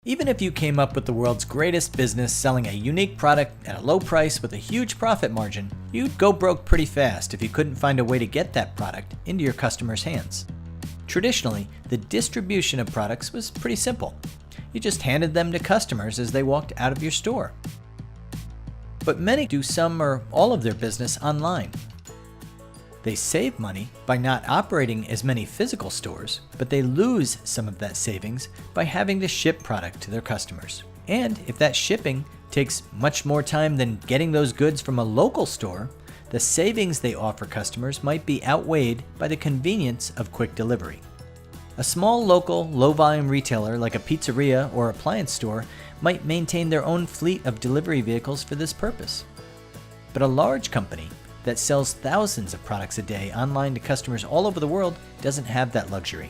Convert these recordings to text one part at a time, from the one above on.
Even if you came up with the world's greatest business selling a unique product at a low price with a huge profit margin, you'd go broke pretty fast if you couldn't find a way to get that product into your customers' hands. Traditionally, the distribution of products was pretty simple. You just handed them to customers as they walked out of your store. But many do some or all of their business online. They save money by not operating as many physical stores, but they lose some of that savings by having to ship product to their customers. And if that shipping takes much more time than getting those goods from a local store, the savings they offer customers might be outweighed by the convenience of quick delivery. A small local, low-volume retailer like a pizzeria or appliance store might maintain their own fleet of delivery vehicles for this purpose. But a large company that sells thousands of products a day online to customers all over the world doesn't have that luxury.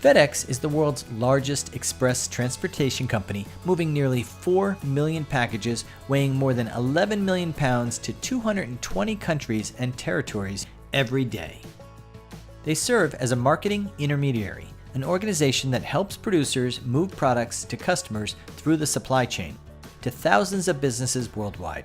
FedEx is the world's largest express transportation company, moving nearly 4 million packages weighing more than 11 million pounds to 220 countries and territories every day. They serve as a marketing intermediary, an organization that helps producers move products to customers through the supply chain to thousands of businesses worldwide.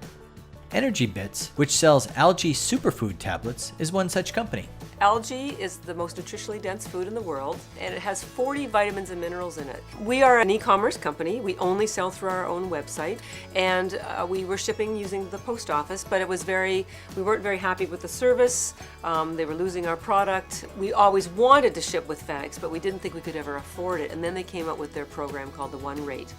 Energy Bits, which sells algae superfood tablets, is one such company. Algae is the most nutritionally dense food in the world, and it has 40 vitamins and minerals in it. We are an e-commerce company. We only sell through our own website, and we were shipping using the post office, but we weren't very happy with the service. They were losing our product. We always wanted to ship with FedEx, but we didn't think we could ever afford it, and then they came up with their program called the One Rate.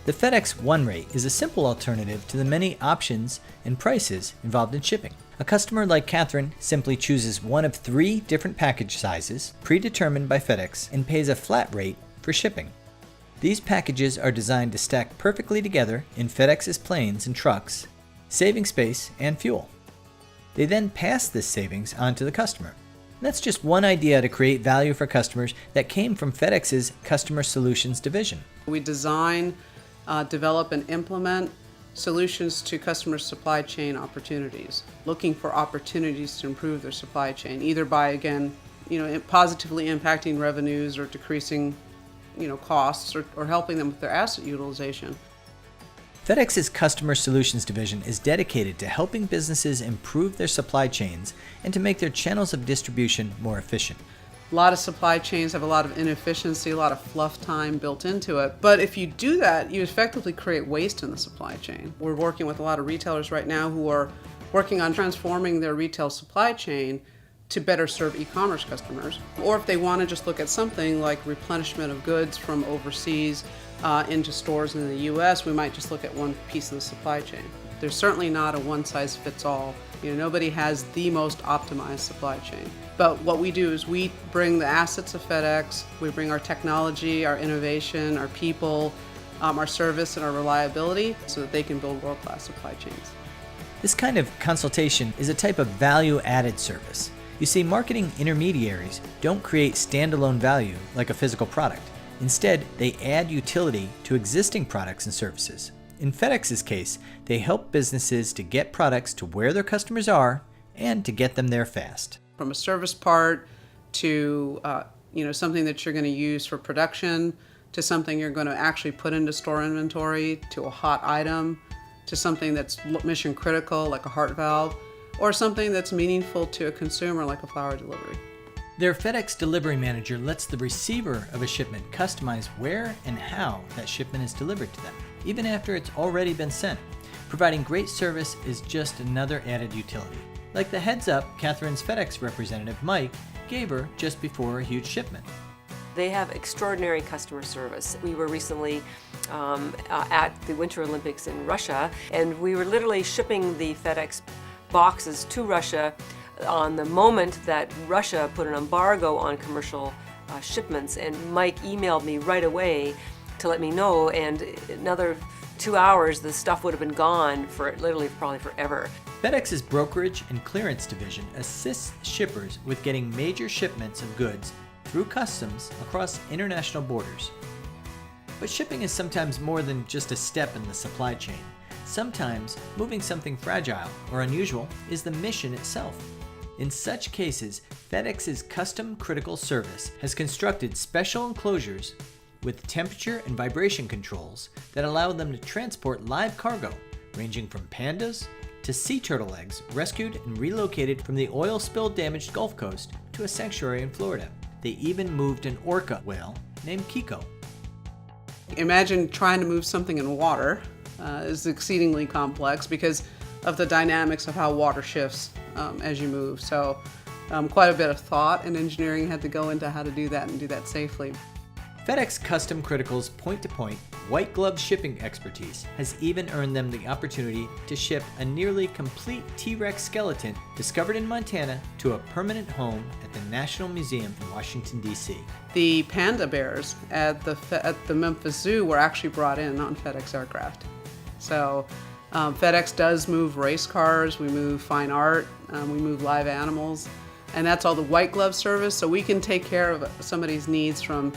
The FedEx One Rate is a simple alternative to the many options and prices involved in shipping. A customer like Catherine simply chooses one of 3 different package sizes, predetermined by FedEx, and pays a flat rate for shipping. These packages are designed to stack perfectly together in FedEx's planes and trucks, saving space and fuel. They then pass this savings on to the customer. And that's just one idea to create value for customers that came from FedEx's Customer Solutions division. We design, develop and implement solutions to customer supply chain opportunities, looking for opportunities to improve their supply chain, either by, again, positively impacting revenues or decreasing, costs or helping them with their asset utilization. FedEx's Customer Solutions division is dedicated to helping businesses improve their supply chains and to make their channels of distribution more efficient. A lot of supply chains have a lot of inefficiency, a lot of fluff time built into it. But if you do that, you effectively create waste in the supply chain. We're working with a lot of retailers right now who are working on transforming their retail supply chain to better serve e-commerce customers. Or if they want to just look at something like replenishment of goods from overseas into stores in the US, we might just look at one piece of the supply chain. There's certainly not a one-size-fits-all. Nobody has the most optimized supply chain. But what we do is we bring the assets of FedEx, we bring our technology, our innovation, our people, our service, and our reliability so that they can build world-class supply chains. This kind of consultation is a type of value-added service. You see, marketing intermediaries don't create standalone value like a physical product. Instead, they add utility to existing products and services. In FedEx's case, they help businesses to get products to where their customers are and to get them there fast. From a service part to something that you're going to use for production, to something you're going to actually put into store inventory, to a hot item, to something that's mission critical like a heart valve, or something that's meaningful to a consumer like a flower delivery. Their FedEx delivery manager lets the receiver of a shipment customize where and how that shipment is delivered to them, even after it's already been sent. Providing great service is just another added utility, like the heads up Catherine's FedEx representative Mike gave her just before a huge shipment. They have extraordinary customer service. We were recently at the Winter Olympics in Russia, and we were literally shipping the FedEx boxes to Russia on the moment that Russia put an embargo on commercial shipments, and Mike emailed me right away to let me know, and another 2 hours the stuff would have been gone for literally probably forever. FedEx's Brokerage and Clearance division assists shippers with getting major shipments of goods through customs across international borders. But shipping is sometimes more than just a step in the supply chain. Sometimes moving something fragile or unusual is the mission itself. In such cases, FedEx's Custom Critical Service has constructed special enclosures with temperature and vibration controls that allow them to transport live cargo, ranging from pandas to sea turtle eggs rescued and relocated from the oil spill damaged Gulf Coast to a sanctuary in Florida. They even moved an orca whale named Kiko. Imagine trying to move something in water is exceedingly complex because of the dynamics of how water shifts as you move. So quite a bit of thought and engineering had to go into how to do that and do that safely. FedEx Custom Critical's point-to-point, white glove shipping expertise has even earned them the opportunity to ship a nearly complete T-Rex skeleton discovered in Montana to a permanent home at the National Museum in Washington, D.C. The panda bears at the Memphis Zoo were actually brought in on FedEx aircraft. So FedEx does move race cars, we move fine art, we move live animals, and that's all the white glove service, so we can take care of somebody's needs from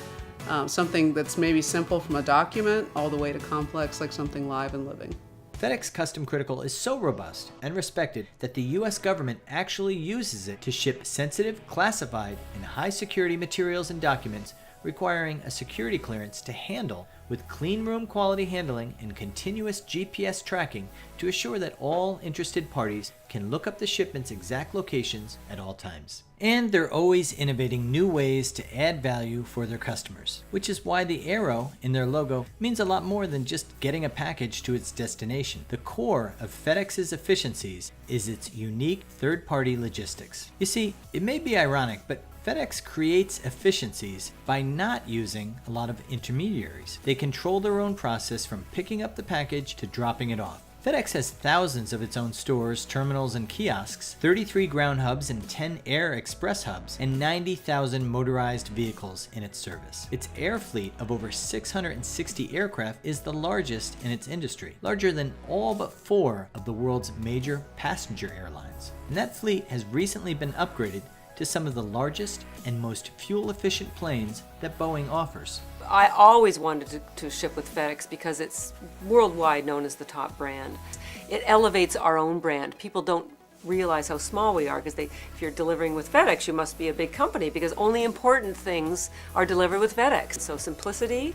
something that's maybe simple from a document all the way to complex like something live and living. FedEx Custom Critical is so robust and respected that the U.S. government actually uses it to ship sensitive, classified, and high-security materials and documents requiring a security clearance to handle with clean room quality handling and continuous GPS tracking to assure that all interested parties can look up the shipment's exact locations at all times. And they're always innovating new ways to add value for their customers, which is why the arrow in their logo means a lot more than just getting a package to its destination. The core of FedEx's efficiencies is its unique third-party logistics. You see, it may be ironic, but FedEx creates efficiencies by not using a lot of intermediaries. They control their own process from picking up the package to dropping it off. FedEx has thousands of its own stores, terminals, and kiosks, 33 ground hubs and 10 air express hubs, and 90,000 motorized vehicles in its service. Its air fleet of over 660 aircraft is the largest in its industry, larger than all but 4 of the world's major passenger airlines. And that fleet has recently been upgraded to some of the largest and most fuel-efficient planes that Boeing offers. I always wanted to ship with FedEx because it's worldwide known as the top brand. It elevates our own brand. People don't realize how small we are because if you're delivering with FedEx, you must be a big company because only important things are delivered with FedEx. So simplicity,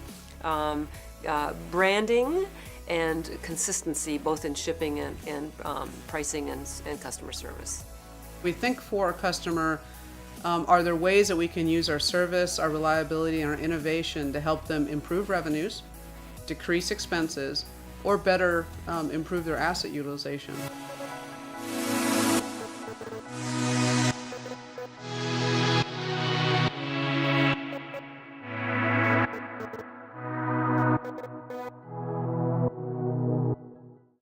branding, and consistency both in shipping and pricing and customer service. We think for a customer, are there ways that we can use our service, our reliability, and our innovation to help them improve revenues, decrease expenses, or better improve their asset utilization?